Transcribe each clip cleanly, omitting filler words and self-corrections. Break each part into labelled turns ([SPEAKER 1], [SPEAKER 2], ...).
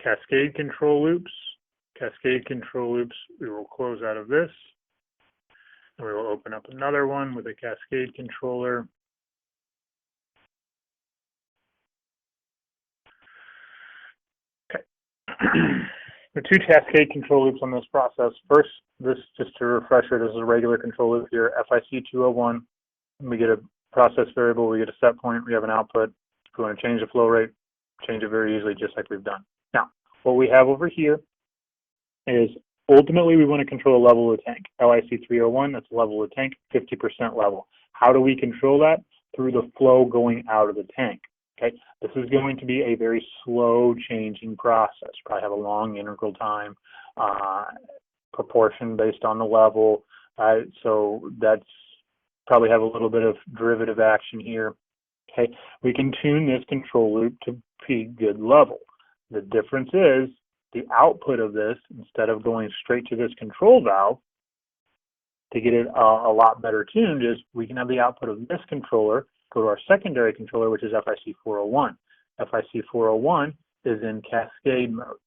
[SPEAKER 1] Cascade control loops. Cascade control loops, we will close out of this, and we will open up another one with a cascade controller. Okay. The two cascade control loops on this process. First, this, just to refresher, this is a regular control loop here, FIC 201. We get a process variable, we get a set point, we have an output. If we want to change the flow rate, change it very easily, just like we've done. Now, what we have over here is ultimately we want to control a level of the tank. LIC 301, that's level of the tank, 50% level. How do we control that? Through the flow going out of the tank. Okay, this is going to be a very slow changing process. Probably have a long integral time, proportion based on the level. So that's probably have a little bit of derivative action here. Okay, we can tune this control loop to be good level. The difference is the output of this, instead of going straight to this control valve to get it a lot better tuned, is we can have the output of this controller go to our secondary controller, which is FIC 401. FIC 401 is in cascade mode.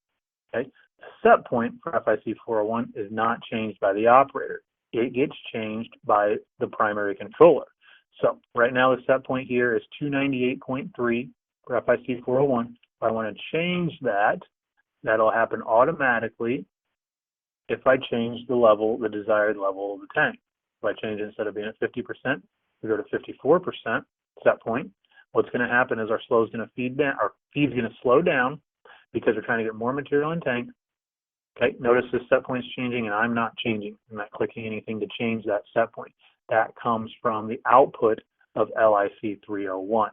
[SPEAKER 1] Okay, the set point for FIC 401 is not changed by the operator. It gets changed by the primary controller. So right now the set point here is 298.3 for FIC 401. If I want to change that, that'll happen automatically if I change the level, the desired level of the tank. If I change it, instead of being at 50%, we go to 54% set point. What's going to happen is our flow is going to feed down, our feed's going to slow down because we're trying to get more material in tank. Okay, notice this set point is changing and I'm not changing. I'm not clicking anything to change that set point. That comes from the output of LIC 301.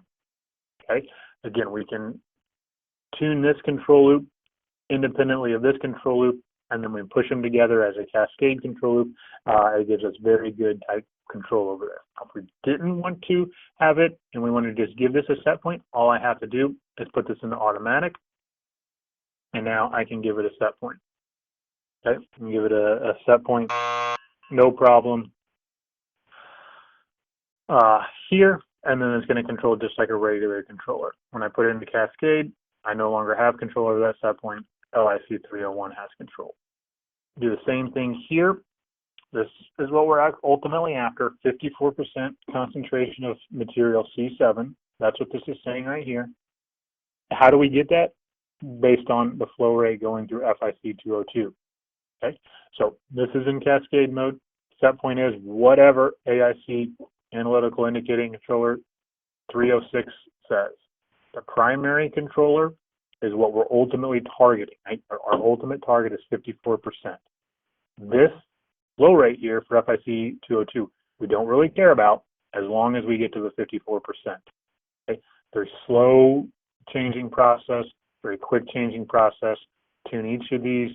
[SPEAKER 1] Okay, again, we can tune this control loop independently of this control loop, and then we push them together as a cascade control loop. It gives us very good type control over there. If we didn't want to have it and we want to just give this a set point, all I have to do is put this into automatic, and now I can give it a set point. Okay, I can give it a set point, no problem. Here, and then it's going to control just like a regular controller. When I put it into cascade, I no longer have control over that set point. LIC 301 has control. Do the same thing here. This is what we're ultimately after, 54% concentration of material C7. That's what this is saying right here. How do we get that? Based on the flow rate going through FIC 202. Okay, so this is in cascade mode. Set point is whatever AIC, Analytical Indicating Controller 306 says. The primary controller is what we're ultimately targeting. Right? Our ultimate target is 54%. This flow rate here for FIC 202, we don't really care about as long as we get to the 54%. Okay? Very slow changing process, very quick changing process. Tune each of these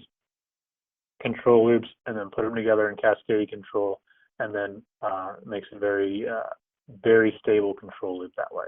[SPEAKER 1] control loops and then put them together in cascade control, and then makes a very, very stable control loop that way.